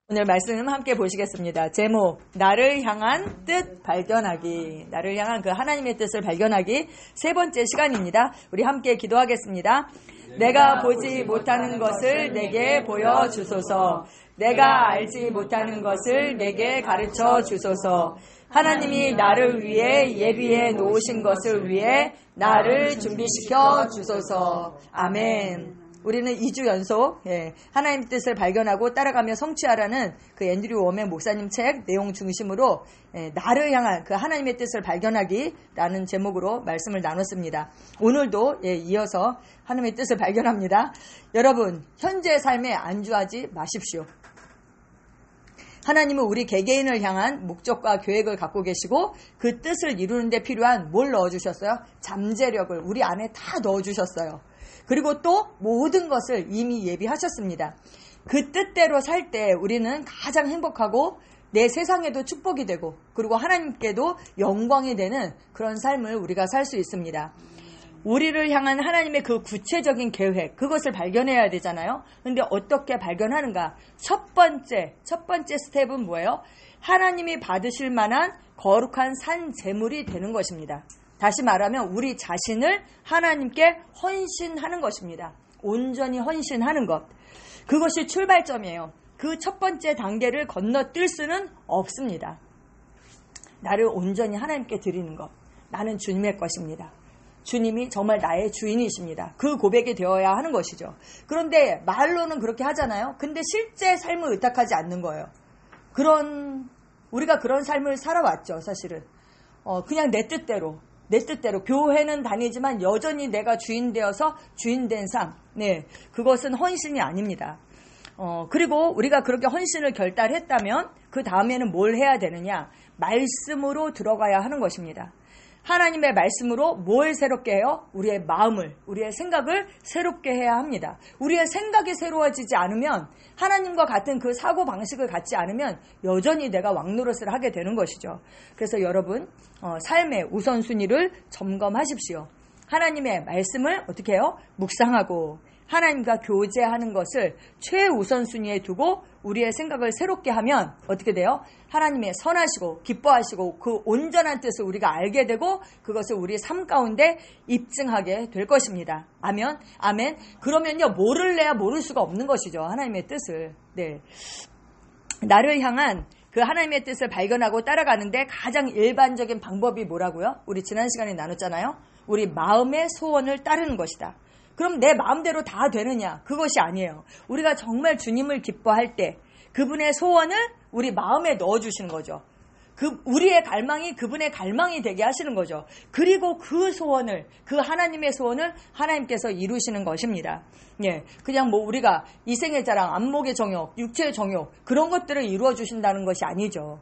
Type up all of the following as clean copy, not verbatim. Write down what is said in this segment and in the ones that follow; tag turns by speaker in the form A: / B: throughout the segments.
A: 오늘 말씀 함께 보시겠습니다. 제목, 나를 향한 뜻 발견하기. 나를 향한 그 하나님의 뜻을 발견하기 세 번째 시간입니다. 우리 함께 기도하겠습니다. 내가 보지 못하는 것을 내게 보여주소서. 내가 알지 못하는 것을 내게 가르쳐 주소서. 하나님이 나를 위해 예비해 놓으신 것을 위해 나를 준비시켜 주소서. 아멘. 우리는 2주 연속 하나님의 뜻을 발견하고 따라가며 성취하라는 그 앤드류 웜의 목사님 책 내용 중심으로 나를 향한 그 하나님의 뜻을 발견하기라는 제목으로 말씀을 나눴습니다. 오늘도 이어서 하나님의 뜻을 발견합니다. 여러분, 현재 삶에 안주하지 마십시오. 하나님은 우리 개개인을 향한 목적과 계획을 갖고 계시고 그 뜻을 이루는 데 필요한 뭘 넣어주셨어요? 잠재력을 우리 안에 다 넣어주셨어요. 그리고 또 모든 것을 이미 예비하셨습니다. 그 뜻대로 살 때 우리는 가장 행복하고 내 세상에도 축복이 되고 그리고 하나님께도 영광이 되는 그런 삶을 우리가 살 수 있습니다. 우리를 향한 하나님의 그 구체적인 계획, 그것을 발견해야 되잖아요. 근데 어떻게 발견하는가? 첫 번째 스텝은 뭐예요? 하나님이 받으실 만한 거룩한 산 제물이 되는 것입니다. 다시 말하면 우리 자신을 하나님께 헌신하는 것입니다. 온전히 헌신하는 것. 그것이 출발점이에요. 그 첫 번째 단계를 건너뛸 수는 없습니다. 나를 온전히 하나님께 드리는 것. 나는 주님의 것입니다. 주님이 정말 나의 주인이십니다. 그 고백이 되어야 하는 것이죠. 그런데 말로는 그렇게 하잖아요. 근데 실제 삶을 의탁하지 않는 거예요. 우리가 그런 삶을 살아왔죠, 사실은. 그냥 내 뜻대로 교회는 다니지만 여전히 내가 주인 되어서 주인된 삶. 그것은 헌신이 아닙니다. 그리고 우리가 그렇게 헌신을 결단했다면 그 다음에는 뭘 해야 되느냐? 말씀으로 들어가야 하는 것입니다. 하나님의 말씀으로 뭘 새롭게 해요? 우리의 마음을, 우리의 생각을 새롭게 해야 합니다. 우리의 생각이 새로워지지 않으면 하나님과 같은 그 사고방식을 갖지 않으면 여전히 내가 왕노릇을 하게 되는 것이죠. 그래서 여러분, 삶의 우선순위를 점검하십시오. 하나님의 말씀을 어떻게 해요? 묵상하고 하나님과 교제하는 것을 최우선순위에 두고 우리의 생각을 새롭게 하면 어떻게 돼요? 하나님의 선하시고 기뻐하시고 그 온전한 뜻을 우리가 알게 되고 그것을 우리의 삶 가운데 입증하게 될 것입니다. 아멘. 그러면요, 모를래야 모를 수가 없는 것이죠. 하나님의 뜻을. 나를 향한 그 하나님의 뜻을 발견하고 따라가는데 가장 일반적인 방법이 뭐라고요? 우리 지난 시간에 나눴잖아요. 우리 마음의 소원을 따르는 것이다. 그럼 내 마음대로 다 되느냐? 그것이 아니에요. 우리가 정말 주님을 기뻐할 때 그분의 소원을 우리 마음에 넣어주시는 거죠. 우리의 갈망이 그분의 갈망이 되게 하시는 거죠. 그리고 그 소원을, 그 하나님의 소원을 하나님께서 이루시는 것입니다. 그냥 우리가 이생의 자랑, 안목의 정욕, 육체의 정욕 그런 것들을 이루어 주신다는 것이 아니죠.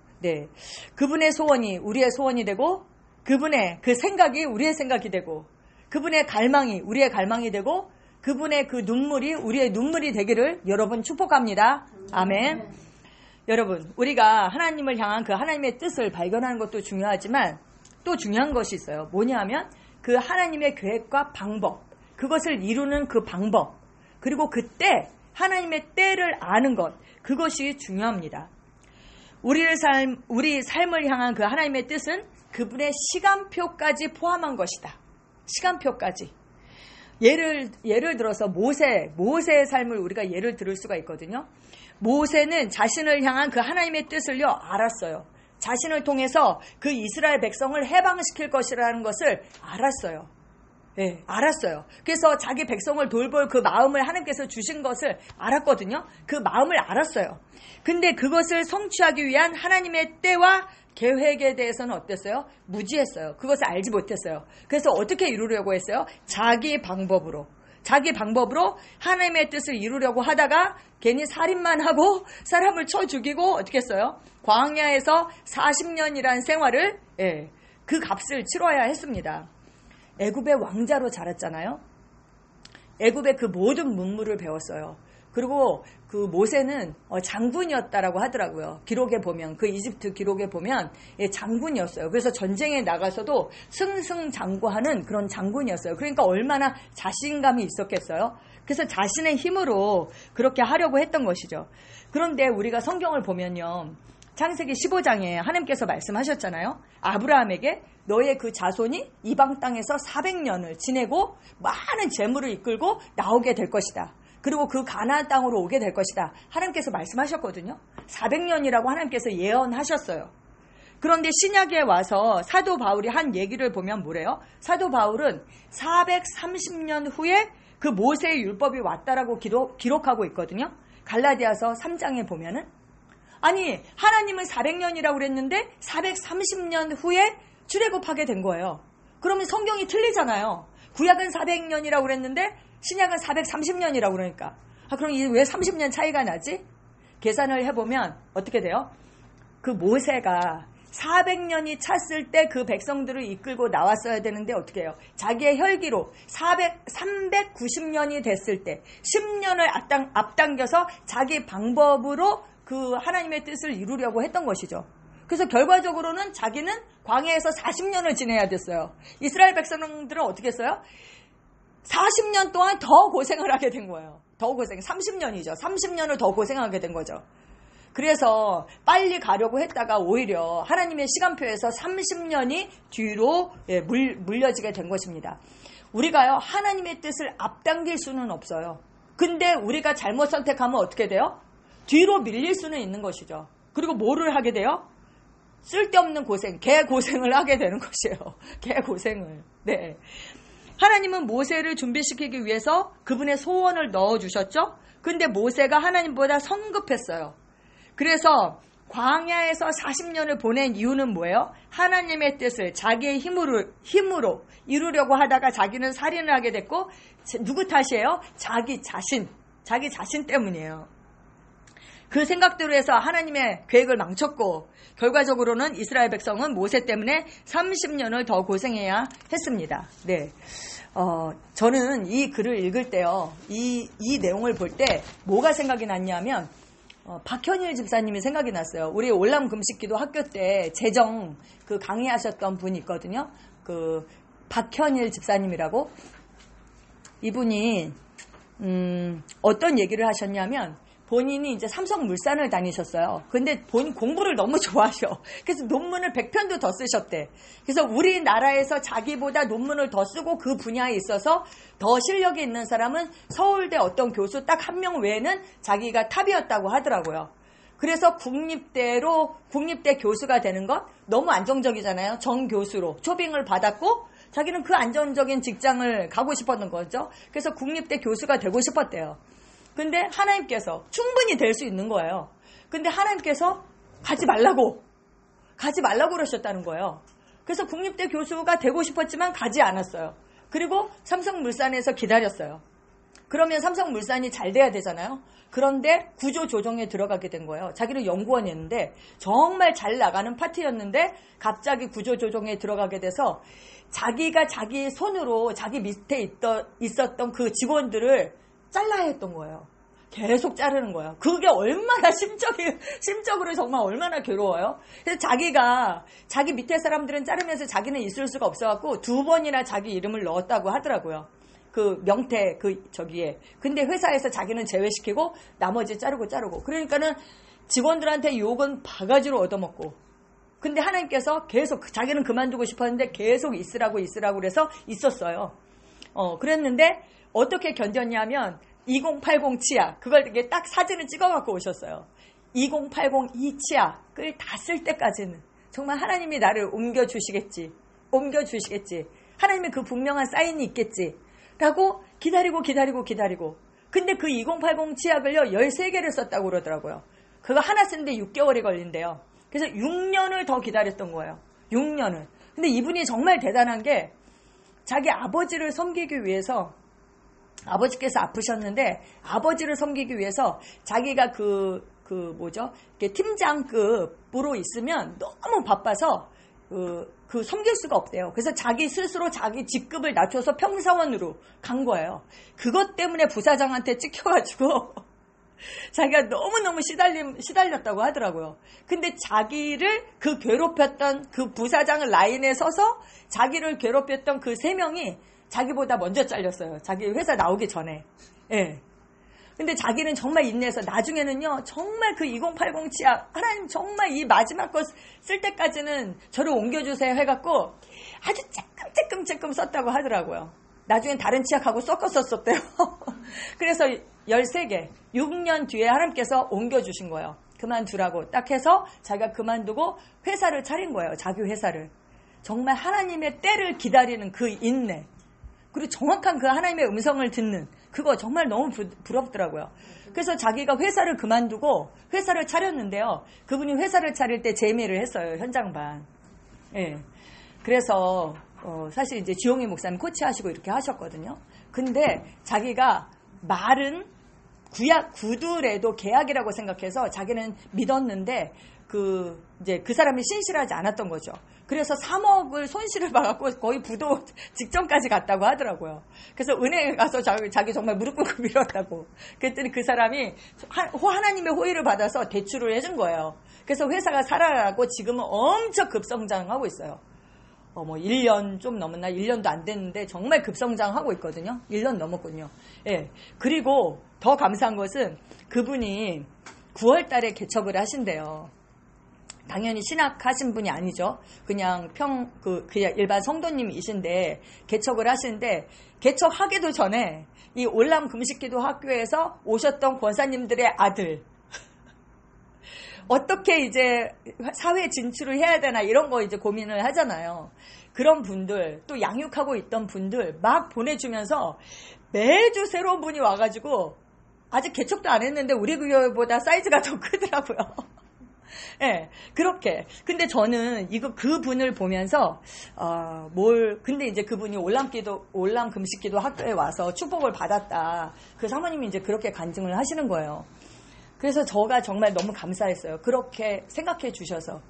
A: 그분의 소원이 우리의 소원이 되고 그분의 그 생각이 우리의 생각이 되고 그분의 갈망이 우리의 갈망이 되고 그분의 그 눈물이 우리의 눈물이 되기를 여러분 축복합니다. 아멘. 여러분, 우리가 하나님을 향한 그 하나님의 뜻을 발견하는 것도 중요하지만 또 중요한 것이 있어요. 뭐냐 하면 그 하나님의 계획과 방법, 그것을 이루는 그 방법, 그리고 그때 하나님의 때를 아는 것, 그것이 중요합니다. 우리 삶을 향한 그 하나님의 뜻은 그분의 시간표까지 포함한 것이다. 시간표까지. 예를 들어서 모세의 삶을 우리가 예를 들을 수가 있거든요. 모세는 자신을 향한 그 하나님의 뜻을요, 알았어요. 자신을 통해서 그 이스라엘 백성을 해방시킬 것이라는 것을 알았어요. 알았어요. 그래서 자기 백성을 돌볼 그 마음을 하나님께서 주신 것을 알았거든요. 그 마음을 알았어요. 근데 그것을 성취하기 위한 하나님의 때와 계획에 대해서는 어땠어요? 무지했어요. 그것을 알지 못했어요. 그래서 어떻게 이루려고 했어요? 자기 방법으로 하나님의 뜻을 이루려고 하다가 괜히 살인만 하고 사람을 쳐 죽이고 어떻게 했어요? 광야에서 40년이라는 생활을 그 값을 치러야 했습니다. 애굽의 왕자로 자랐잖아요. 애굽의 그 모든 문물을 배웠어요. 그리고 그 모세는 장군이었다라고 하더라고요. 기록에 보면, 그 이집트 기록에 보면 장군이었어요. 그래서 전쟁에 나가서도 승승장구하는 그런 장군이었어요. 그러니까 얼마나 자신감이 있었겠어요. 그래서 자신의 힘으로 그렇게 하려고 했던 것이죠. 그런데 우리가 성경을 보면요, 창세기 15장에 하나님께서 말씀하셨잖아요. 아브라함에게 너의 그 자손이 이방 땅에서 400년을 지내고 많은 재물을 이끌고 나오게 될 것이다. 그리고 그 가나안 땅으로 오게 될 것이다. 하나님께서 말씀하셨거든요. 400년이라고 하나님께서 예언하셨어요. 그런데 신약에 와서 사도 바울이 한 얘기를 보면 뭐래요? 사도 바울은 430년 후에 그 모세의 율법이 왔다라고 기록하고 있거든요. 갈라디아서 3장에 보면은, 아니 하나님은 400년이라고 그랬는데 430년 후에 출애굽하게 된 거예요. 그러면 성경이 틀리잖아요. 구약은 400년이라고 그랬는데 신약은 430년이라고 그러니까. 그럼 왜 30년 차이가 나지? 계산을 해보면 어떻게 돼요? 그 모세가 400년이 찼을 때 그 백성들을 이끌고 나왔어야 되는데 어떻게 해요? 자기의 혈기로 390년이 됐을 때 10년을 앞당겨서 자기 방법으로 그 하나님의 뜻을 이루려고 했던 것이죠. 그래서 결과적으로는 자기는 광야에서 40년을 지내야 됐어요. 이스라엘 백성들은 어떻게 했어요? 40년 동안 더 고생을 하게 된 거예요. 더 고생, 30년이죠. 30년을 더 고생하게 된 거죠. 그래서 빨리 가려고 했다가 오히려 하나님의 시간표에서 30년이 뒤로 물려지게 된 것입니다. 우리가요, 하나님의 뜻을 앞당길 수는 없어요. 근데 우리가 잘못 선택하면 어떻게 돼요? 뒤로 밀릴 수는 있는 것이죠. 그리고 뭐를 하게 돼요? 쓸데없는 고생, 개고생을 하게 되는 것이에요. 개고생을. 네. 하나님은 모세를 준비시키기 위해서 그분의 소원을 넣어주셨죠? 근데 모세가 하나님보다 성급했어요. 그래서 광야에서 40년을 보낸 이유는 뭐예요? 하나님의 뜻을 자기의 힘으로 이루려고 하다가 자기는 살인을 하게 됐고, 누구 탓이에요? 자기 자신 때문이에요. 그 생각대로 해서 하나님의 계획을 망쳤고, 결과적으로는 이스라엘 백성은 모세 때문에 30년을 더 고생해야 했습니다. 네. 저는 이 글을 읽을 때요, 이 내용을 볼 때 뭐가 생각이 났냐면, 박현일 집사님이 생각이 났어요. 우리 올람 금식기도 학교 때 재정 그 강의하셨던 분이 있거든요. 그 박현일 집사님이라고. 이분이 어떤 얘기를 하셨냐면, 본인이 이제 삼성물산을 다니셨어요. 근데 본인 공부를 너무 좋아하셔. 그래서 논문을 100편도 더 쓰셨대. 그래서 우리나라에서 자기보다 논문을 더 쓰고 그 분야에 있어서 더 실력이 있는 사람은 서울대 어떤 교수 딱 한 명 외에는 자기가 탑이었다고 하더라고요. 그래서 국립대 교수가 되는 것 너무 안정적이잖아요. 정교수로 초빙을 받았고 자기는 그 안정적인 직장을 가고 싶었던 거죠. 그래서 국립대 교수가 되고 싶었대요. 근데 하나님께서 충분히 될 수 있는 거예요. 근데 하나님께서 가지 말라고 그러셨다는 거예요. 그래서 국립대 교수가 되고 싶었지만 가지 않았어요. 그리고 삼성물산에서 기다렸어요. 그러면 삼성물산이 잘 돼야 되잖아요. 그런데 구조조정에 들어가게 된 거예요. 자기는 연구원이었는데 정말 잘 나가는 파트였는데 갑자기 구조조정에 들어가게 돼서 자기가 자기 손으로 자기 밑에 있었던 그 직원들을 잘라야 했던 거예요. 계속 자르는 거예요. 그게 얼마나 심적으로 정말 얼마나 괴로워요. 그래서 자기 밑에 사람들은 자르면서 자기는 있을 수가 없어갖고 2번이나 자기 이름을 넣었다고 하더라고요. 그 명태 저기에. 근데 회사에서 자기는 제외시키고 나머지 자르고. 그러니까는 직원들한테 욕은 바가지로 얻어먹고. 근데 하나님께서 계속 자기는 그만두고 싶었는데 계속 있으라고 그래서 있었어요. 그랬는데 어떻게 견뎠냐면 2080 치약 그걸 이렇게 딱 사진을 찍어갖고 오셨어요. 2080 이 치약을 다 쓸 때까지는 정말 하나님이 나를 옮겨주시겠지. 하나님의 그 분명한 사인이 있겠지. 라고 기다리고. 근데 그 2080 치약을요 13개를 썼다고 그러더라고요. 그거 하나 쓰는데 6개월이 걸린대요. 그래서 6년을 더 기다렸던 거예요. 6년을. 근데 이분이 정말 대단한 게 자기 아버지를 섬기기 위해서 아버지께서 아프셨는데 아버지를 섬기기 위해서 자기가 팀장급으로 있으면 너무 바빠서 그 섬길 수가 없대요. 그래서 자기 스스로 자기 직급을 낮춰서 평사원으로 간 거예요. 그것 때문에 부사장한테 찍혀가지고 자기가 너무너무 시달렸다고 하더라고요. 근데 자기를 그 괴롭혔던 그 부사장 라인에 서서 자기를 괴롭혔던 그 3명이 자기보다 먼저 잘렸어요. 자기 회사 나오기 전에. 예. 근데 자기는 정말 인내해서 나중에는요, 정말 그 2080 치약, 하나님 정말 이 마지막 거 쓸 때까지는 저를 옮겨주세요 해갖고 아주 쬐끔 썼다고 하더라고요. 나중엔 다른 치약하고 섞어 썼었대요. 그래서 13개, 6년 뒤에 하나님께서 옮겨주신 거예요. 그만두라고 딱 해서 자기가 그만두고 회사를 차린 거예요. 자기 회사를. 정말 하나님의 때를 기다리는 그 인내. 그리고 정확한 그 하나님의 음성을 듣는 그거 정말 너무 부럽더라고요. 그래서 자기가 회사를 그만두고 회사를 차렸는데요. 그분이 회사를 차릴 때 재미를 했어요. 현장반. 예. 그래서 사실 이제 지용희 목사님 코치하시고 이렇게 하셨거든요. 근데 자기가 말은 구두래도 계약이라고 생각해서 자기는 믿었는데 이제 그 사람이 신실하지 않았던 거죠. 그래서 3억을 손실을 봐갖고 거의 부도 직전까지 갔다고 하더라고요. 그래서 은행에 가서 자기 정말 무릎 꿇고 밀었다고. 그랬더니 그 사람이 하나님의 호의를 받아서 대출을 해준 거예요. 그래서 회사가 살아나고 지금은 엄청 급성장하고 있어요. 뭐 1년 좀 넘었나? 1년도 안 됐는데 정말 급성장하고 있거든요. 1년 넘었군요. 예. 그리고 더 감사한 것은 그분이 9월 달에 개척을 하신대요. 당연히 신학하신 분이 아니죠. 그냥 그냥 일반 성도님이신데 개척을 하시는데 개척하기도 전에 이 올람 금식기도 학교에서 오셨던 권사님들의 아들 어떻게 이제 사회 진출을 해야 되나 이런 거 이제 고민을 하잖아요. 그런 분들 또 양육하고 있던 분들 막 보내주면서 매주 새로운 분이 와가지고 아직 개척도 안 했는데 우리 교회보다 사이즈가 더 크더라고요. 예, 그렇게. 근데 저는 그 분을 보면서, 근데 이제 그분이 올람 금식기도 학교에 와서 축복을 받았다. 그 사모님이 이제 그렇게 간증을 하시는 거예요. 그래서 저가 정말 너무 감사했어요. 그렇게 생각해 주셔서.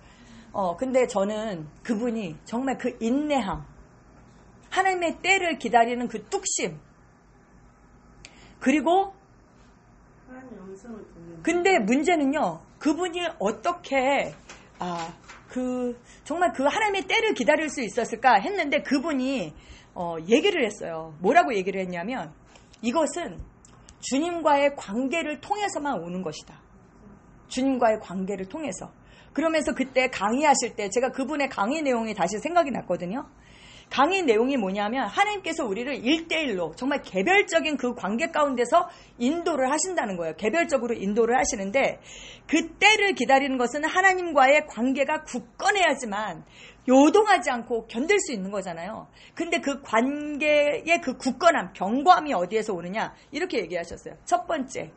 A: 근데 저는 그분이 정말 그 인내함, 하나님의 때를 기다리는 그 뚝심, 그리고, 근데 문제는요, 그분이 어떻게, 정말 그 하나님의 때를 기다릴 수 있었을까 했는데 그분이, 얘기를 했어요. 뭐라고 얘기를 했냐면, 이것은 주님과의 관계를 통해서만 오는 것이다. 주님과의 관계를 통해서. 그러면서 그때 강의하실 때 제가 그분의 강의 내용이 다시 생각이 났거든요. 강의 내용이 뭐냐면 하나님께서 우리를 1대1로 정말 개별적인 그 관계 가운데서 인도를 하신다는 거예요. 개별적으로 인도를 하시는데 그 때를 기다리는 것은 하나님과의 관계가 굳건해야지만 요동하지 않고 견딜 수 있는 거잖아요. 근데 그 관계의 그 굳건함, 견고함이 어디에서 오느냐 이렇게 얘기하셨어요. 첫 번째,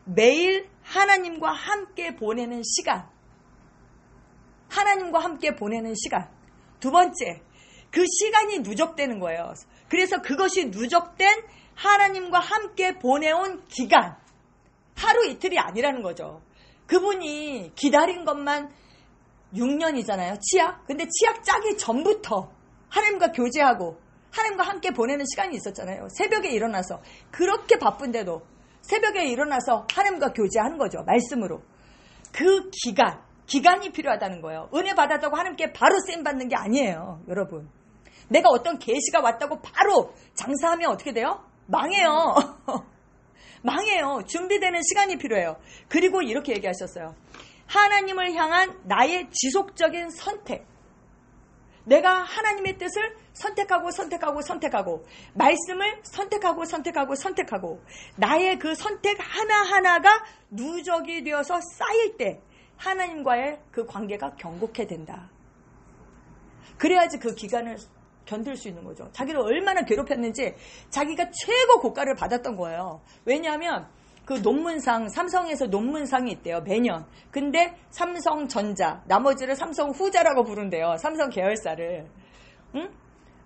A: 매일 하나님과 함께 보내는 시간. 하나님과 함께 보내는 시간. 두 번째, 그 시간이 누적되는 거예요. 그래서 그것이 누적된 하나님과 함께 보내온 기간. 하루 이틀이 아니라는 거죠. 그분이 기다린 것만 6년이잖아요. 치약. 근데 치약 짜기 전부터 하나님과 교제하고 하나님과 함께 보내는 시간이 있었잖아요. 새벽에 일어나서 그렇게 바쁜데도 새벽에 일어나서 하나님과 교제하는 거죠. 말씀으로. 그 기간이 필요하다는 거예요. 은혜 받았다고 하나님께 바로 쓰임받는 게 아니에요. 여러분. 내가 어떤 계시가 왔다고 바로 장사하면 어떻게 돼요? 망해요. 망해요. 준비되는 시간이 필요해요. 그리고 이렇게 얘기하셨어요. 하나님을 향한 나의 지속적인 선택. 내가 하나님의 뜻을 선택하고 말씀을 선택하고 나의 그 선택 하나하나가 누적이 되어서 쌓일 때 하나님과의 그 관계가 견고해 된다. 그래야지 그 기간을 견딜 수 있는 거죠. 자기를 얼마나 괴롭혔는지 자기가 최고 고가를 받았던 거예요. 왜냐하면 그 논문상, 삼성에서 논문상이 있대요. 매년. 근데 삼성전자, 나머지를 삼성후자라고 부른대요. 삼성 계열사를. 응?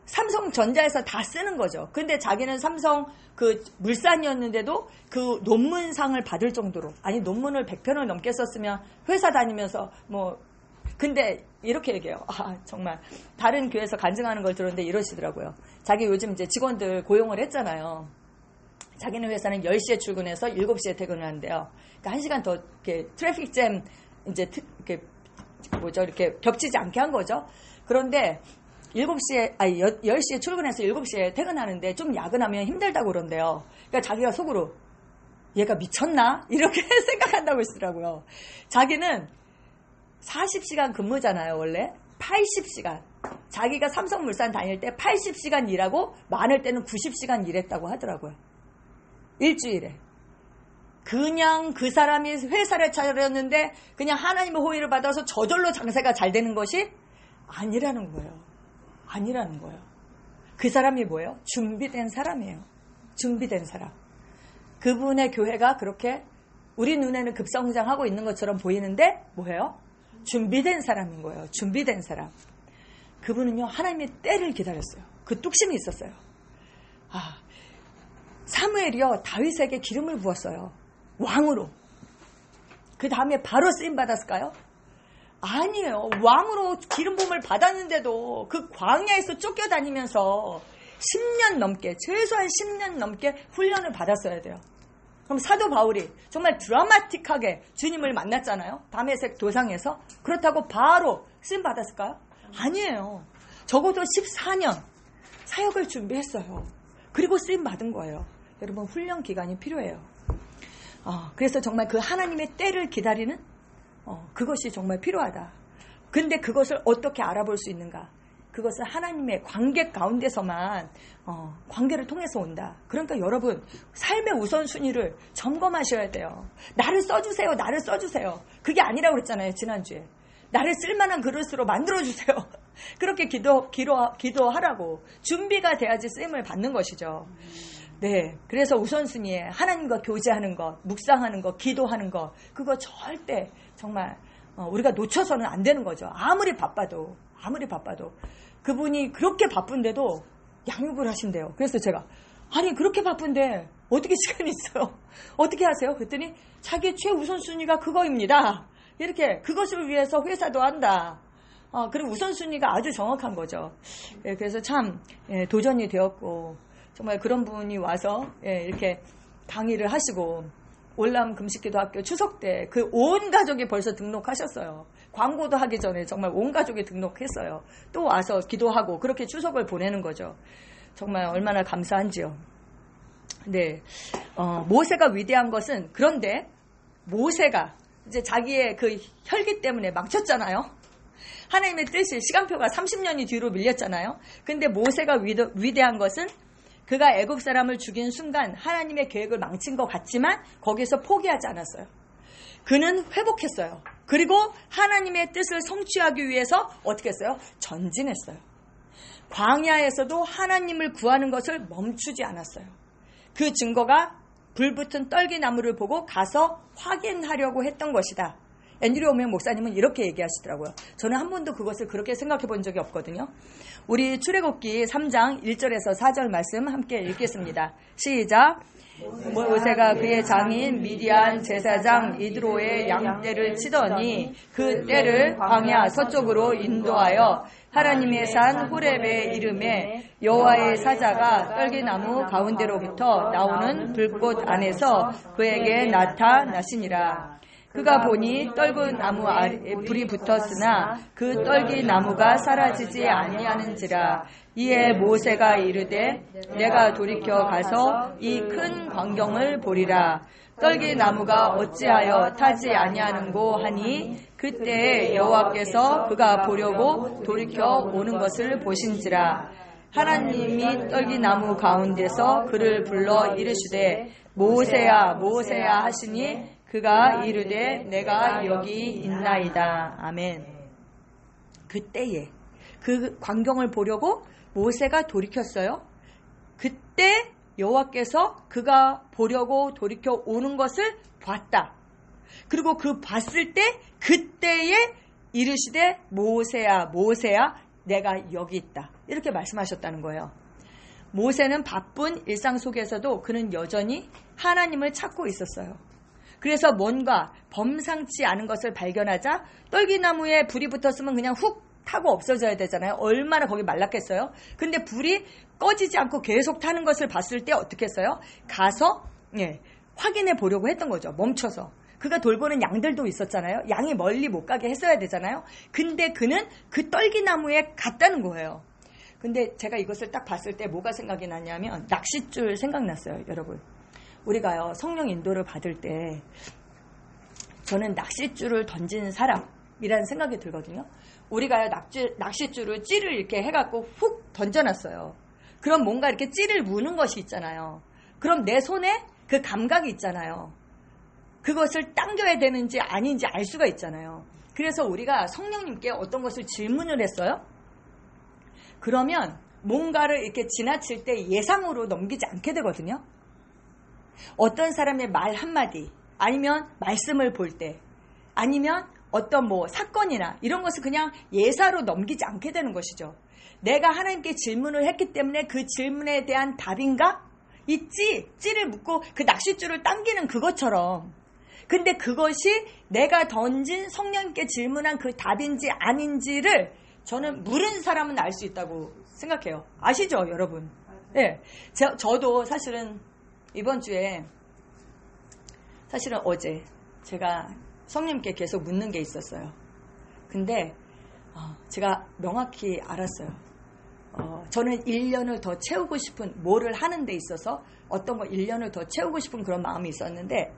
A: 삼성전자에서 다 쓰는 거죠. 근데 자기는 삼성 그 물산이었는데도 그 논문상을 받을 정도로, 아니 논문을 100편을 넘게 썼으면 회사 다니면서 근데 이렇게 얘기해요. 정말 다른 교회에서 간증하는 걸 들었는데 이러시더라고요. 자기 요즘 이제 직원들 고용을 했잖아요. 자기네 회사는 10시에 출근해서 7시에 퇴근을 하는데요. 그러니까 1시간 더 이렇게 트래픽 잼 이제 이렇게 겹치지 않게 한 거죠. 그런데 10시에 출근해서 7시에 퇴근하는데 좀 야근하면 힘들다고 그런대요. 그러니까 자기가 속으로 얘가 미쳤나? 이렇게 생각한다고 했더라고요. 자기는 40시간 근무잖아요, 원래. 80시간. 자기가 삼성물산 다닐 때 80시간 일하고 많을 때는 90시간 일했다고 하더라고요. 일주일에. 그냥 그 사람이 회사를 차렸는데 그냥 하나님의 호의를 받아서 저절로 장사가 잘 되는 것이 아니라는 거예요. 아니라는 거예요. 그 사람이 뭐예요? 준비된 사람이에요. 준비된 사람. 그분의 교회가 그렇게 우리 눈에는 급성장하고 있는 것처럼 보이는데 뭐예요? 준비된 사람인 거예요. 준비된 사람. 그분은요, 하나님의 때를 기다렸어요. 그 뚝심이 있었어요. 사무엘이요, 다윗에게 기름을 부었어요. 왕으로. 그 다음에 바로 쓰임 받았을까요? 아니에요. 왕으로 기름 부음을 받았는데도 그 광야에서 쫓겨다니면서 10년 넘게, 최소한 10년 넘게 훈련을 받았어야 돼요. 그럼 사도 바울이 정말 드라마틱하게 주님을 만났잖아요. 다메섹 도상에서. 그렇다고 바로 쓰임 받았을까요? 아니에요. 적어도 14년 사역을 준비했어요. 그리고 쓰임 받은 거예요. 여러분, 훈련 기간이 필요해요. 그래서 정말 그 하나님의 때를 기다리는 그것이 정말 필요하다. 근데 그것을 어떻게 알아볼 수 있는가? 그것은 하나님의 관계 가운데서만 관계를 통해서 온다. 그러니까 여러분, 삶의 우선순위를 점검하셔야 돼요. 나를 써주세요. 나를 써주세요. 그게 아니라고 그랬잖아요, 지난주에. 나를 쓸만한 그릇으로 만들어주세요. 그렇게 기도하라고. 준비가 돼야지 쓰임을 받는 것이죠. 네, 그래서 우선순위에 하나님과 교제하는 것, 묵상하는 것, 기도하는 것, 그거 절대 정말 우리가 놓쳐서는 안 되는 거죠. 아무리 바빠도. 그분이 그렇게 바쁜데도 양육을 하신대요. 그래서 제가 아니 그렇게 바쁜데 어떻게 시간이 있어요? 어떻게 하세요? 그랬더니 자기 최우선순위가 그거입니다. 이렇게 그것을 위해서 회사도 한다. 그리고 우선순위가 아주 정확한 거죠. 예, 그래서 참 도전이 되었고 정말 그런 분이 와서 이렇게 강의를 하시고 올람 금식기도 학교 추석 때 그 온 가족이 벌써 등록하셨어요. 광고도 하기 전에 정말 온 가족이 등록했어요. 또 와서 기도하고 그렇게 추석을 보내는 거죠. 정말 얼마나 감사한지요. 네, 모세가 위대한 것은 그런데 모세가 이제 자기의 그 혈기 때문에 망쳤잖아요. 하나님의 뜻이 시간표가 30년이 뒤로 밀렸잖아요. 근데 모세가 위대한 것은 그가 애굽 사람을 죽인 순간 하나님의 계획을 망친 것 같지만 거기서 포기하지 않았어요. 그는 회복했어요. 그리고 하나님의 뜻을 성취하기 위해서 어떻게 했어요? 전진했어요. 광야에서도 하나님을 구하는 것을 멈추지 않았어요. 그 증거가 불붙은 떨기나무를 보고 가서 확인하려고 했던 것이다. 앤드류 오멘 목사님은 이렇게 얘기하시더라고요. 저는 한 번도 그것을 그렇게 생각해 본 적이 없거든요. 우리 출애굽기 3장 1절에서 4절 말씀 함께 읽겠습니다. 시작. 모세가 그의 장인 미디안 제사장 이드로의 양떼를 치더니 그 떼를 광야 서쪽으로 인도하여 하나님의 산 호렙의 이름에 여호와의 사자가 떨기나무 가운데로부터 나오는 불꽃 안에서 그에게 나타나시니라. 그가 보니 떨군 나무 아래에 불이 붙었으나 그 떨기 나무가 사라지지 아니하는지라. 이에 모세가 이르되 내가 돌이켜 가서 이 큰 광경을 보리라. 떨기 나무가 어찌하여 타지 아니하는고 하니 그때에 여호와께서 그가 보려고 돌이켜 오는 것을 보신지라. 하나님이 떨기 나무 가운데서 그를 불러 이르시되 모세야 모세야 하시니 그가 이르되 내가 여기 있나이다. 아멘. 그때에 그 광경을 보려고 모세가 돌이켰어요. 그때 여호와께서 그가 보려고 돌이켜 오는 것을 봤다. 그리고 그 봤을 때 그때에 이르시되 모세야 모세야 내가 여기 있다. 이렇게 말씀하셨다는 거예요. 모세는 바쁜 일상 속에서도 그는 여전히 하나님을 찾고 있었어요. 그래서 뭔가 범상치 않은 것을 발견하자 떨기나무에 불이 붙었으면 그냥 훅 타고 없어져야 되잖아요. 얼마나 거기 말랐겠어요. 근데 불이 꺼지지 않고 계속 타는 것을 봤을 때 어떻게 했어요? 가서 확인해 보려고 했던 거죠. 멈춰서. 그가 돌보는 양들도 있었잖아요. 양이 멀리 못 가게 했어야 되잖아요. 근데 그는 그 떨기나무에 갔다는 거예요. 근데 제가 이것을 딱 봤을 때 뭐가 생각이 나냐면 낚싯줄 생각났어요. 여러분. 우리가요, 성령 인도를 받을 때 저는 낚싯줄을 던진 사람이라는 생각이 들거든요. 우리가요, 낚싯줄을 찌를 이렇게 해갖고 훅 던져놨어요. 그럼 뭔가 이렇게 찌를 무는 것이 있잖아요. 그럼 내 손에 그 감각이 있잖아요. 그것을 당겨야 되는지 아닌지 알 수가 있잖아요. 그래서 우리가 성령님께 어떤 것을 질문을 했어요. 그러면 뭔가를 이렇게 지나칠 때 예상으로 넘기지 않게 되거든요. 어떤 사람의 말 한마디, 아니면 말씀을 볼 때, 아니면 어떤 사건이나 이런 것을 그냥 예사로 넘기지 않게 되는 것이죠. 내가 하나님께 질문을 했기 때문에 그 질문에 대한 답인가? 이 찌를 묶고 그 낚싯줄을 당기는 그것처럼. 근데 그것이 내가 던진 성령님께 질문한 그 답인지 아닌지를 저는 물은 사람은 알 수 있다고 생각해요. 아시죠, 여러분? 네. 저도 사실은 이번 주에, 사실은 어제 제가 성령님께 계속 묻는 게 있었어요. 근데 제가 명확히 알았어요. 저는 1년을 더 채우고 싶은, 뭐를 하는 데 있어서 어떤 거 1년을 더 채우고 싶은 그런 마음이 있었는데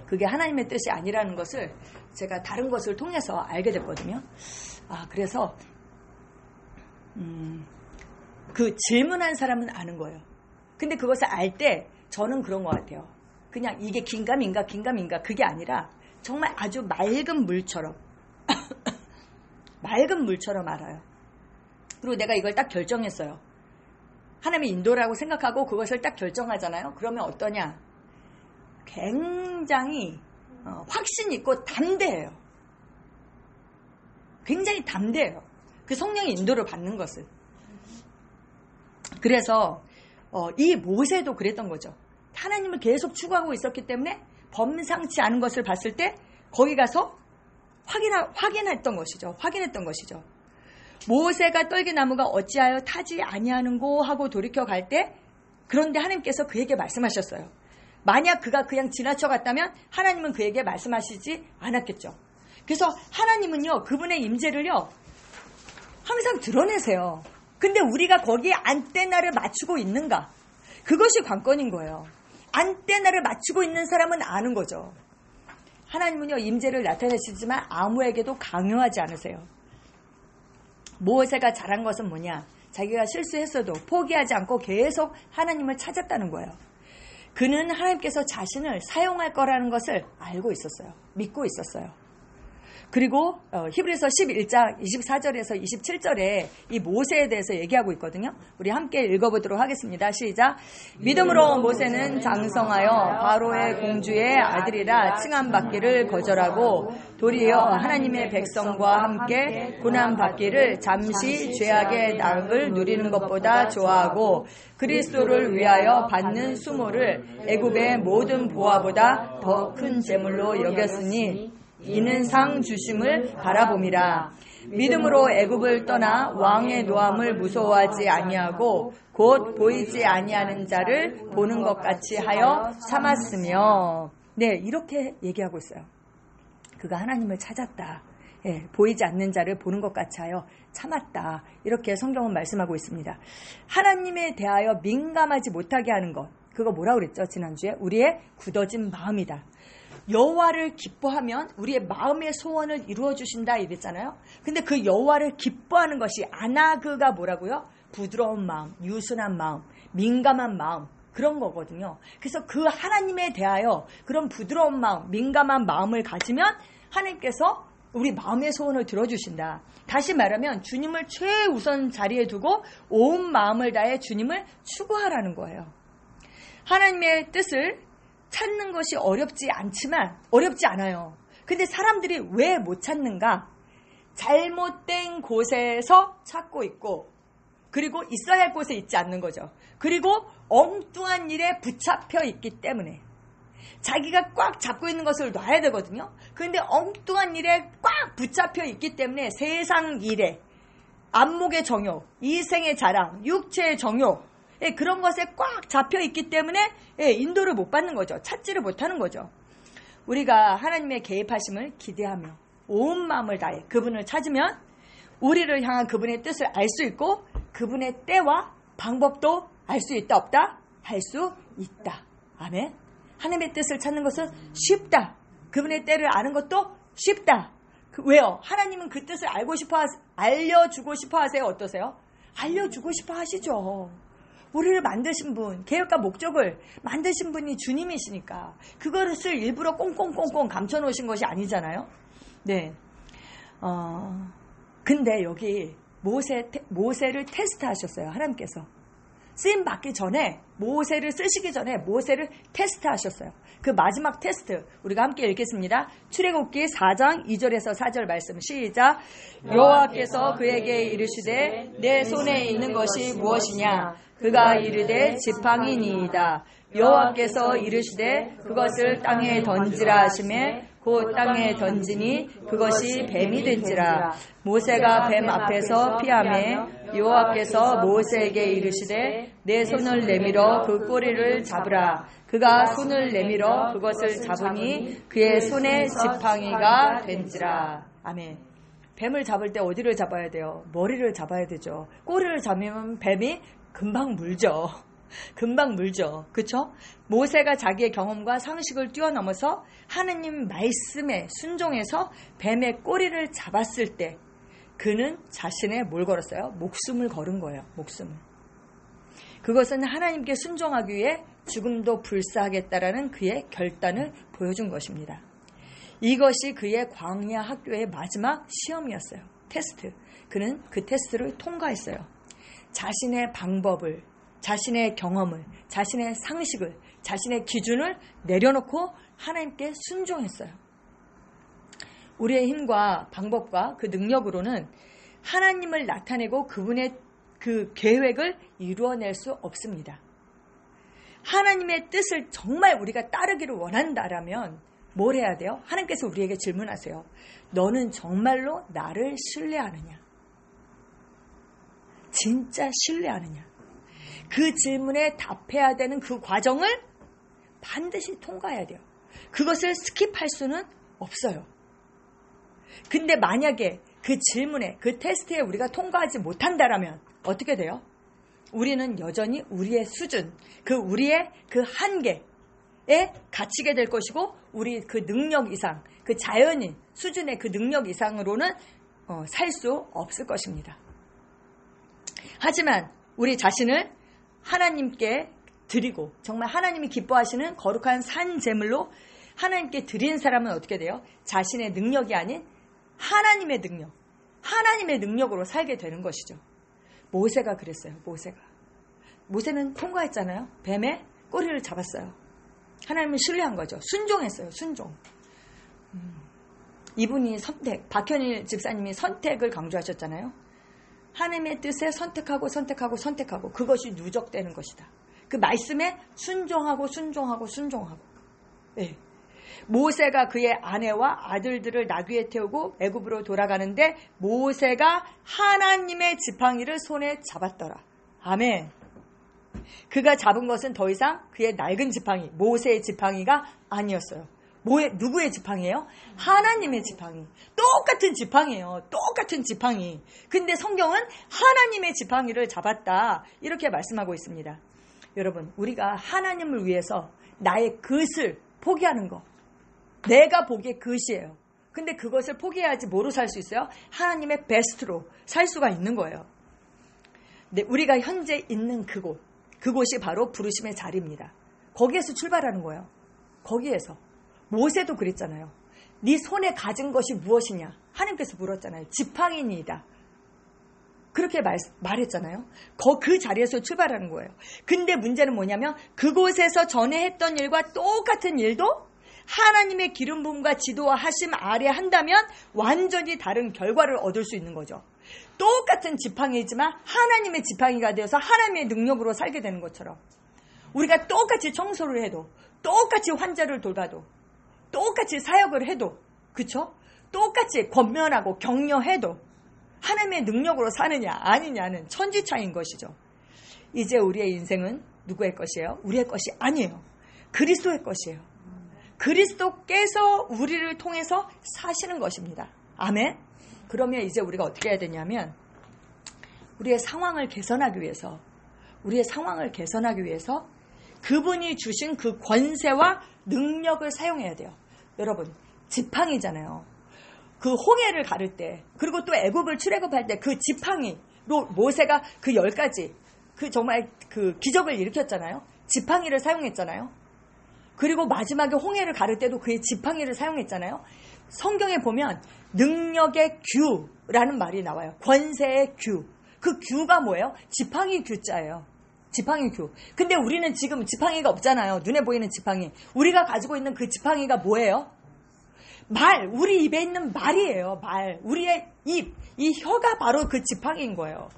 A: 그게 하나님의 뜻이 아니라는 것을 제가 다른 것을 통해서 알게 됐거든요. 그래서 그 질문한 사람은 아는 거예요. 근데 그것을 알 때 저는 그런 것 같아요. 그냥 이게 긴가민가 그게 아니라 정말 아주 맑은 물처럼 맑은 물처럼 알아요. 그리고 내가 이걸 딱 결정했어요. 하나님의 인도라고 생각하고 그것을 딱 결정하잖아요. 그러면 어떠냐? 굉장히 확신 있고 담대해요. 굉장히 담대해요. 그 성령의 인도를 받는 것을. 그래서 이 모세도 그랬던 거죠. 하나님을 계속 추구하고 있었기 때문에 범상치 않은 것을 봤을 때 거기 가서 확인했던 것이죠. 모세가 떨기나무가 어찌하여 타지 아니하는고 하고 돌이켜 갈 때, 그런데 하나님께서 그에게 말씀하셨어요. 만약 그가 그냥 지나쳐 갔다면 하나님은 그에게 말씀하시지 않았겠죠. 그래서 하나님은요, 그분의 임재를요 항상 드러내세요. 근데 우리가 거기에 안테나를 맞추고 있는가? 그것이 관건인 거예요. 안테나를 맞추고 있는 사람은 아는 거죠. 하나님은요, 임재를 나타내시지만 아무에게도 강요하지 않으세요. 모세가 잘한 것은 뭐냐? 자기가 실수했어도 포기하지 않고 계속 하나님을 찾았다는 거예요. 그는 하나님께서 자신을 사용할 거라는 것을 알고 있었어요. 믿고 있었어요. 그리고 히브리서 11장 24절에서 27절에 이 모세에 대해서 얘기하고 있거든요. 우리 함께 읽어보도록 하겠습니다. 시작. 믿음으로 모세는 장성하여 바로의 공주의 아들이라 칭함받기를 거절하고 도리어 하나님의 백성과 함께 고난받기를 잠시 죄악의 낙을 누리는 것보다 좋아하고 그리스도를 위하여 받는 수모를 애굽의 모든 보화보다 더 큰 재물로 여겼으니 이는 상 주심을 바라봄이라. 믿음으로 애굽을 떠나 왕의 노함을 무서워하지 아니하고 곧 보이지 아니하는 자를 보는 것 같이 하여 참았으며. 네, 이렇게 얘기하고 있어요. 그가 하나님을 찾았다. 보이지 않는 자를 보는 것 같이 하여 참았다. 이렇게 성경은 말씀하고 있습니다. 하나님에 대하여 민감하지 못하게 하는 것, 그거 뭐라고 그랬죠? 지난주에 우리의 굳어진 마음이다. 여호와를 기뻐하면 우리의 마음의 소원을 이루어 주신다 이랬잖아요. 근데 그 여호와를 기뻐하는 것이 아나그가 뭐라고요? 부드러운 마음, 유순한 마음, 민감한 마음, 그런 거거든요. 그래서 그 하나님에 대하여 그런 부드러운 마음, 민감한 마음을 가지면 하나님께서 우리 마음의 소원을 들어주신다. 다시 말하면 주님을 최우선 자리에 두고 온 마음을 다해 주님을 추구하라는 거예요. 하나님의 뜻을 찾는 것이 어렵지 않아요. 근데 사람들이 왜 못 찾는가? 잘못된 곳에서 찾고 있고, 그리고 있어야 할 곳에 있지 않는 거죠. 그리고 엉뚱한 일에 붙잡혀 있기 때문에. 자기가 꽉 잡고 있는 것을 놔야 되거든요. 그런데 엉뚱한 일에 꽉 붙잡혀 있기 때문에 세상 일에, 안목의 정욕, 이생의 자랑, 육체의 정욕, 그런 것에 꽉 잡혀 있기 때문에 인도를 못 받는 거죠. 찾지를 못하는 거죠. 우리가 하나님의 개입하심을 기대하며 온 마음을 다해 그분을 찾으면 우리를 향한 그분의 뜻을 알 수 있고 그분의 때와 방법도 알 수 있다 없다? 할 수 있다. 아멘. 하나님의 뜻을 찾는 것은 쉽다. 그분의 때를 아는 것도 쉽다. 왜요? 하나님은 그 뜻을 알려주고 싶어 하세요? 어떠세요? 알려주고 싶어 하시죠. 우리를 만드신 분, 계획과 목적을 만드신 분이 주님이시니까 그것을 일부러 꽁꽁꽁꽁 감춰놓으신 것이 아니잖아요. 네. 근데 여기 모세를 테스트하셨어요. 하나님께서. 쓰임 받기 전에, 모세를 쓰시기 전에 모세를 테스트하셨어요. 그 마지막 테스트 우리가 함께 읽겠습니다. 출애굽기 4장 2절에서 4절 말씀 시작. 여호와께서 그에게 이르시되 내 손에 있는 것이 무엇이냐? 그가 이르되 지팡이니이다. 여호와께서 이르시되 그것을 땅에 던지라 하시매 곧 땅에 던지니 그것이 뱀이 된지라. 모세가 뱀 앞에서 피하매 여호와께서 모세에게 이르시되 내 손을 내밀어 그 꼬리를 잡으라. 그가 손을 내밀어 그것을 잡으니 그의 손에 지팡이가 된지라. 아멘. 뱀을 잡을 때 어디를 잡아야 돼요? 머리를 잡아야 되죠. 꼬리를 잡으면 뱀이 금방 물죠. 금방 물죠. 그쵸? 모세가 자기의 경험과 상식을 뛰어넘어서 하느님 말씀에 순종해서 뱀의 꼬리를 잡았을 때 그는 자신의 뭘 걸었어요? 목숨을 걸은 거예요. 목숨을. 그것은 하나님께 순종하기 위해 죽음도 불사하겠다라는 그의 결단을 보여준 것입니다. 이것이 그의 광야 학교의 마지막 시험이었어요. 테스트. 그는 그 테스트를 통과했어요. 자신의 방법을, 자신의 경험을, 자신의 상식을, 자신의 기준을 내려놓고 하나님께 순종했어요. 우리의 힘과 방법과 그 능력으로는 하나님을 나타내고 그분의 그 계획을 이루어낼 수 없습니다. 하나님의 뜻을 정말 우리가 따르기를 원한다라면 뭘 해야 돼요? 하나님께서 우리에게 질문하세요. 너는 정말로 나를 신뢰하느냐? 진짜 신뢰하느냐? 그 질문에 답해야 되는 그 과정을 반드시 통과해야 돼요. 그것을 스킵할 수는 없어요. 근데 만약에 그 질문에, 그 테스트에 우리가 통과하지 못한다라면 어떻게 돼요? 우리는 여전히 우리의 수준, 우리의 그 한계에 갇히게 될 것이고 우리 그 능력 이상, 그 자연인 수준의 그 능력 이상으로는 살 수 없을 것입니다. 하지만 우리 자신을 하나님께 드리고 정말 하나님이 기뻐하시는 거룩한 산 제물로 하나님께 드린 사람은 어떻게 돼요? 자신의 능력이 아닌 하나님의 능력, 하나님의 능력으로 살게 되는 것이죠. 모세가 그랬어요. 모세는 통과했잖아요. 뱀의 꼬리를 잡았어요. 하나님을 신뢰한 거죠. 순종했어요. 순종. 이분이 박현일 집사님이 선택을 강조하셨잖아요. 하나님의 뜻에 선택하고 그것이 누적되는 것이다. 그 말씀에 순종하고. 네. 모세가 그의 아내와 아들들을 나귀에 태우고 애굽으로 돌아가는데 모세가 하나님의 지팡이를 손에 잡았더라. 아멘. 그가 잡은 것은 더 이상 그의 낡은 지팡이, 모세의 지팡이가 아니었어요. 누구의 지팡이에요? 하나님의 지팡이. 똑같은 지팡이에요. 똑같은 지팡이. 근데 성경은 하나님의 지팡이를 잡았다. 이렇게 말씀하고 있습니다. 여러분, 우리가 하나님을 위해서 나의 것을 포기하는 거. 내가 보기에 것이에요. 근데 그것을 포기해야지 뭐로 살 수 있어요? 하나님의 베스트로 살 수가 있는 거예요. 근데 우리가 현재 있는 그곳이 바로 부르심의 자리입니다. 거기에서 출발하는 거예요. 거기에서. 모세도 그랬잖아요. 네 손에 가진 것이 무엇이냐? 하나님께서 물었잖아요. 지팡이니이다. 그렇게 말했잖아요. 그 자리에서 출발하는 거예요. 근데 문제는 뭐냐면 그곳에서 전에 했던 일과 똑같은 일도 하나님의 기름 부음과 지도와 하심 아래 한다면 완전히 다른 결과를 얻을 수 있는 거죠. 똑같은 지팡이지만 하나님의 지팡이가 되어서 하나님의 능력으로 살게 되는 것처럼 우리가 똑같이 청소를 해도 똑같이 환자를 돌봐도, 똑같이 사역을 해도, 그쵸? 똑같이 권면하고 격려해도 하나님의 능력으로 사느냐 아니냐는 천지차이인 것이죠. 이제 우리의 인생은 누구의 것이에요? 우리의 것이 아니에요. 그리스도의 것이에요. 그리스도께서 우리를 통해서 사시는 것입니다. 아멘. 그러면 이제 우리가 어떻게 해야 되냐면 우리의 상황을 개선하기 위해서 그분이 주신 그 권세와 능력을 사용해야 돼요. 여러분, 지팡이잖아요. 그 홍해를 가를 때, 그리고 또 애굽을 출애굽할 때 그 지팡이로 모세가 그 10가지 그 정말 그 기적을 일으켰잖아요. 지팡이를 사용했잖아요. 그리고 마지막에 홍해를 가를 때도 그의 지팡이를 사용했잖아요. 성경에 보면 능력의 규라는 말이 나와요. 권세의 규. 그 규가 뭐예요? 지팡이 규자예요. 지팡이 규. 근데 우리는 지금 지팡이가 없잖아요. 눈에 보이는 지팡이. 우리가 가지고 있는 그 지팡이가 뭐예요? 말. 우리 입에 있는 말이에요. 말. 우리의 입. 이 혀가 바로 그 지팡이인 거예요.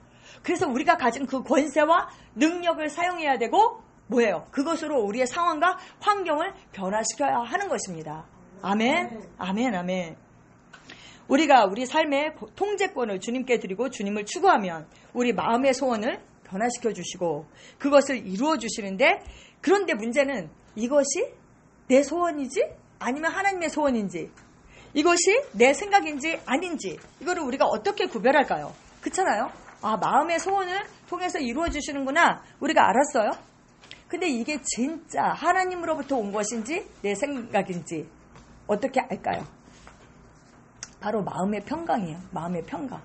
A: 그래서 우리가 가진 그 권세와 능력을 사용해야 되고 뭐예요? 그것으로 우리의 상황과 환경을 변화시켜야 하는 것입니다. 아멘. 아멘. 아멘. 우리가 우리 삶의 통제권을 주님께 드리고 주님을 추구하면 우리 마음의 소원을 변화시켜 주시고 그것을 이루어 주시는데, 그런데 문제는 이것이 내 소원이지 아니면 하나님의 소원인지, 이것이 내 생각인지 아닌지, 이거를 우리가 어떻게 구별할까요? 그렇잖아요. 아, 마음의 소원을 통해서 이루어 주시는구나, 우리가 알았어요. 근데 이게 진짜 하나님으로부터 온 것인지 내 생각인지 어떻게 알까요? 바로 마음의 평강이에요. 마음의 평강.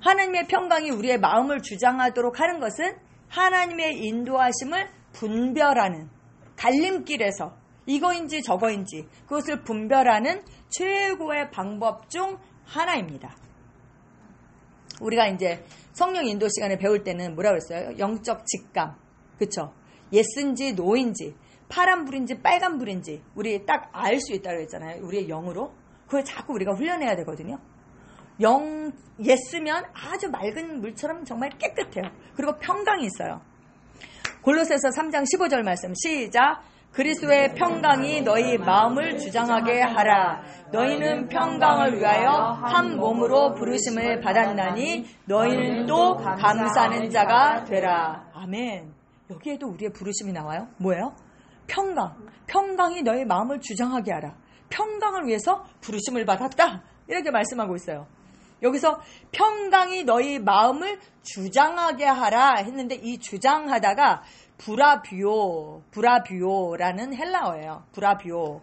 A: 하나님의 평강이 우리의 마음을 주장하도록 하는 것은 하나님의 인도하심을 분별하는, 갈림길에서 이거인지 저거인지 그것을 분별하는 최고의 방법 중 하나입니다. 우리가 이제 성령 인도 시간에 배울 때는 뭐라고 했어요? 영적 직감. 그쵸? 예스인지 노인지 파란불인지 빨간불인지 우리 딱 알 수 있다고 했잖아요. 우리의 영으로. 그걸 자꾸 우리가 훈련해야 되거든요. 예스면 아주 맑은 물처럼 정말 깨끗해요. 그리고 평강이 있어요. 골로새서 3장 15절 말씀 시작. 그리스도의 평강이 너희 마음을 주장하게 하라. 너희는 평강을 위하여 한 몸으로 부르심을 받았나니 너희는 또 감사하는 자가 되라. 아멘. 여기에도 우리의 부르심이 나와요. 뭐예요? 평강. 평강이 너희 마음을 주장하게 하라. 평강을 위해서 부르심을 받았다. 이렇게 말씀하고 있어요. 여기서 평강이 너희 마음을 주장하게 하라 했는데 이 주장하다가 브라뷰오라는 헬라어예요. 브라뷰오.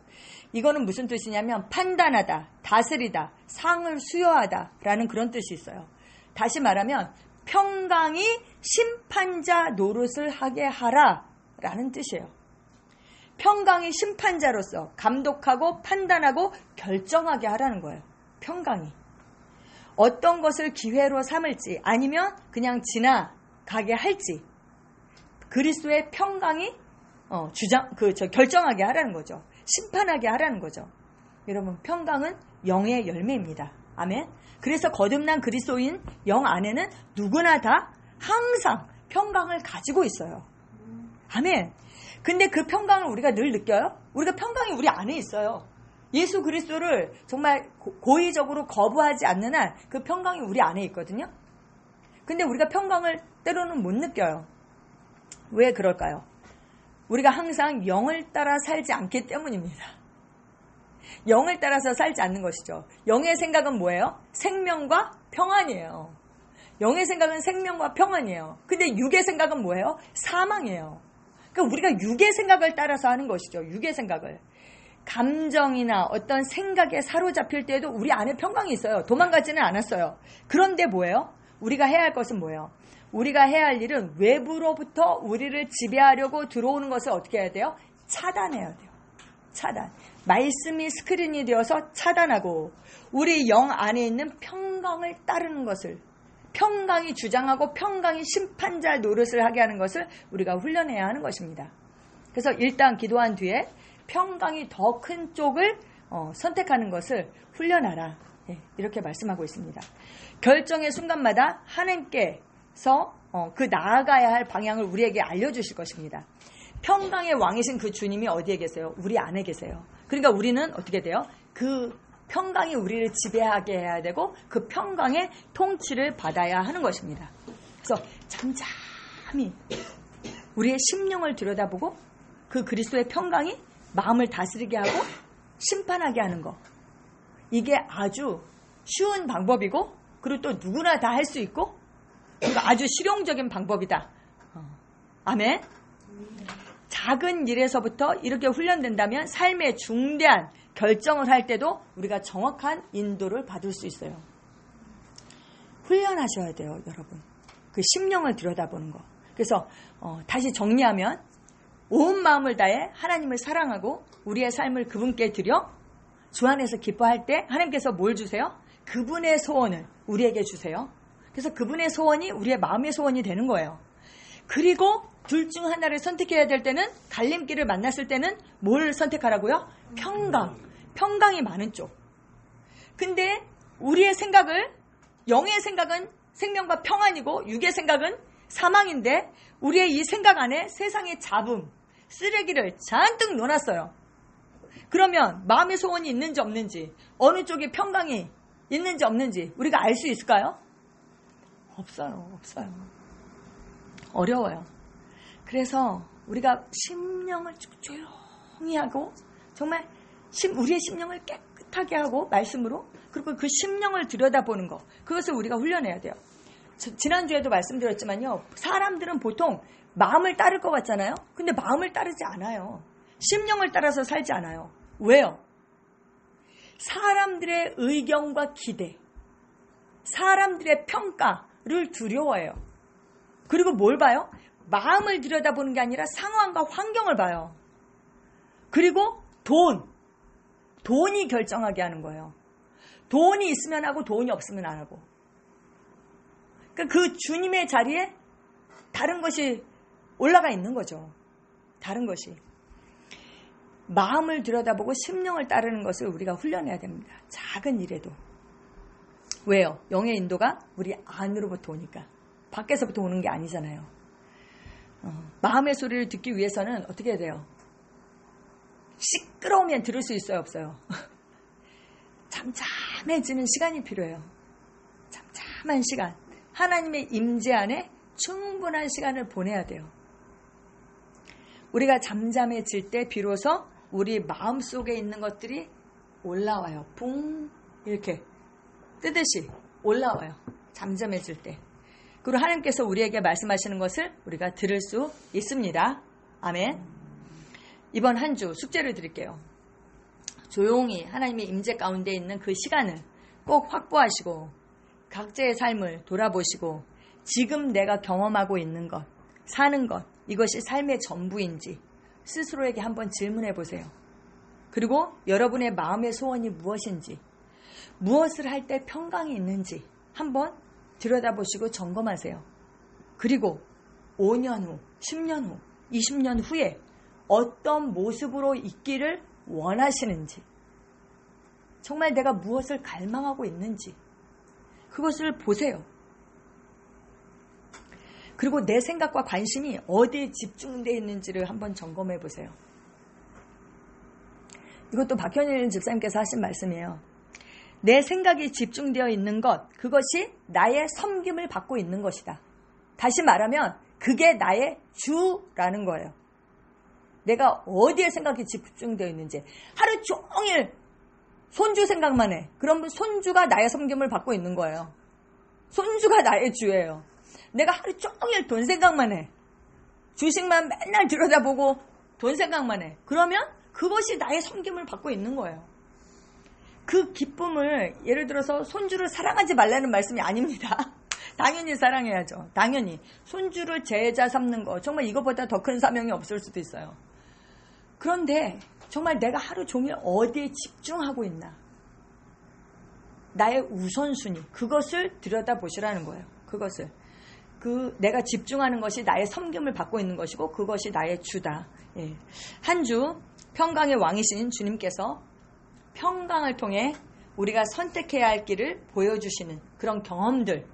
A: 이거는 무슨 뜻이냐면 판단하다, 다스리다, 상을 수여하다 라는 그런 뜻이 있어요. 다시 말하면 평강이 심판자 노릇을 하게 하라 라는 뜻이에요. 평강이 심판자로서 감독하고 판단하고 결정하게 하라는 거예요. 평강이. 어떤 것을 기회로 삼을지 아니면 그냥 지나가게 할지 그리스도의 평강이 결정하게 하라는 거죠. 심판하게 하라는 거죠. 여러분, 평강은 영의 열매입니다. 아멘. 그래서 거듭난 그리스도인 영 안에는 누구나 다 항상 평강을 가지고 있어요. 아멘. 근데 그 평강을 우리가 늘 느껴요? 우리가 평강이 우리 안에 있어요. 예수 그리스도를 정말 고의적으로 거부하지 않는 한 그 평강이 우리 안에 있거든요. 근데 우리가 평강을 때로는 못 느껴요. 왜 그럴까요? 우리가 항상 영을 따라 살지 않기 때문입니다. 영을 따라서 살지 않는 것이죠. 영의 생각은 뭐예요? 생명과 평안이에요. 영의 생각은 생명과 평안이에요. 근데 육의 생각은 뭐예요? 사망이에요. 그러니까 우리가 육의 생각을 따라서 하는 것이죠. 육의 생각을. 감정이나 어떤 생각에 사로잡힐 때에도 우리 안에 평강이 있어요. 도망가지는 않았어요. 그런데 뭐예요? 우리가 해야 할 것은 뭐예요? 우리가 해야 할 일은 외부로부터 우리를 지배하려고 들어오는 것을 어떻게 해야 돼요? 차단해야 돼요. 차단. 말씀이 스크린이 되어서 차단하고 우리 영 안에 있는 평강을 따르는 것을, 평강이 주장하고 평강이 심판자 노릇을 하게 하는 것을 우리가 훈련해야 하는 것입니다. 그래서 일단 기도한 뒤에 평강이 더 큰 쪽을 선택하는 것을 훈련하라. 이렇게 말씀하고 있습니다. 결정의 순간마다 하나님께서 그 나아가야 할 방향을 우리에게 알려주실 것입니다. 평강의 왕이신 그 주님이 어디에 계세요? 우리 안에 계세요. 그러니까 우리는 어떻게 돼요? 그 평강이 우리를 지배하게 해야 되고 그 평강의 통치를 받아야 하는 것입니다. 그래서 잠잠히 우리의 심령을 들여다보고 그 그리스도의 평강이 마음을 다스리게 하고 심판하게 하는 거. 이게 아주 쉬운 방법이고 그리고 또 누구나 다 할 수 있고 그리고 아주 실용적인 방법이다. 아멘. 작은 일에서부터 이렇게 훈련된다면 삶의 중대한 결정을 할 때도 우리가 정확한 인도를 받을 수 있어요. 훈련하셔야 돼요, 여러분. 그 심령을 들여다보는 거. 그래서 다시 정리하면 온 마음을 다해 하나님을 사랑하고 우리의 삶을 그분께 드려 주 안에서 기뻐할 때 하나님께서 뭘 주세요? 그분의 소원을 우리에게 주세요. 그래서 그분의 소원이 우리의 마음의 소원이 되는 거예요. 그리고 둘 중 하나를 선택해야 될 때는 갈림길을 만났을 때는 뭘 선택하라고요? 평강. 평강이 많은 쪽. 근데 우리의 생각을 영의 생각은 생명과 평안이고 육의 생각은 사망인데 우리의 이 생각 안에 세상의 잡음, 쓰레기를 잔뜩 넣어놨어요. 그러면 마음의 소원이 있는지 없는지 어느 쪽에 평강이 있는지 없는지 우리가 알 수 있을까요? 없어요. 어려워요. 그래서 우리가 심령을 조용히 하고 정말 우리의 심령을 깨끗하게 하고 말씀으로 그리고 그 심령을 들여다보는 거 그것을 우리가 훈련해야 돼요. 지난주에도 말씀드렸지만요. 사람들은 보통 마음을 따를 것 같잖아요. 근데 마음을 따르지 않아요. 심령을 따라서 살지 않아요. 왜요? 사람들의 의견과 기대, 사람들의 평가를 두려워해요. 그리고 뭘 봐요? 마음을 들여다보는 게 아니라 상황과 환경을 봐요. 그리고 돈이 결정하게 하는 거예요. 돈이 있으면 하고 돈이 없으면 안 하고. 그러니까 그 주님의 자리에 다른 것이 올라가 있는 거죠. 다른 것이. 마음을 들여다보고 심령을 따르는 것을 우리가 훈련해야 됩니다. 작은 일에도. 왜요? 영의 인도가 우리 안으로부터 오니까. 밖에서부터 오는 게 아니잖아요. 마음의 소리를 듣기 위해서는 어떻게 해야 돼요? 시끄러우면 들을 수 있어요? 없어요? 잠잠해지는 시간이 필요해요. 잠잠한 시간. 하나님의 임재 안에 충분한 시간을 보내야 돼요. 우리가 잠잠해질 때 비로소 우리 마음속에 있는 것들이 올라와요. 붕 이렇게 뜨듯이 올라와요. 잠잠해질 때. 그리고 하나님께서 우리에게 말씀하시는 것을 우리가 들을 수 있습니다. 아멘. 이번 한 주 숙제를 드릴게요. 조용히 하나님의 임재 가운데 있는 그 시간을 꼭 확보하시고 각자의 삶을 돌아보시고 지금 내가 경험하고 있는 것, 사는 것, 이것이 삶의 전부인지 스스로에게 한번 질문해 보세요. 그리고 여러분의 마음의 소원이 무엇인지, 무엇을 할 때 평강이 있는지 한번 들여다보시고 점검하세요. 그리고 5년 후, 10년 후, 20년 후에 어떤 모습으로 있기를 원하시는지, 정말 내가 무엇을 갈망하고 있는지 그것을 보세요. 그리고 내 생각과 관심이 어디에 집중되어 있는지를 한번 점검해 보세요. 이것도 박현일 집사님께서 하신 말씀이에요. 내 생각이 집중되어 있는 것, 그것이 나의 섬김을 받고 있는 것이다. 다시 말하면 그게 나의 주라는 거예요. 내가 어디에 생각이 집중되어 있는지. 하루 종일 손주 생각만 해. 그러면 손주가 나의 섬김을 받고 있는 거예요. 손주가 나의 주예요. 내가 하루 종일 돈 생각만 해. 주식만 맨날 들여다보고 돈 생각만 해. 그러면 그것이 나의 섬김을 받고 있는 거예요. 그 기쁨을 예를 들어서 손주를 사랑하지 말라는 말씀이 아닙니다. 당연히 사랑해야죠. 당연히. 손주를 제자 삼는 거 정말 이거보다 더 큰 사명이 없을 수도 있어요. 그런데 정말 내가 하루 종일 어디에 집중하고 있나. 나의 우선순위. 그것을 들여다보시라는 거예요. 그것을. 내가 집중하는 것이 나의 섬김을 받고 있는 것이고 그것이 나의 주다. 예. 한 주 평강의 왕이신 주님께서 평강을 통해 우리가 선택해야 할 길을 보여주시는 그런 경험들을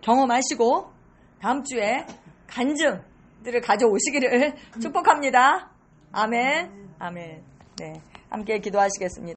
A: 경험하시고 다음 주에 간증 들을 가져오시기를 축복합니다. 아멘. 아멘. 네. 함께 기도하시겠습니다.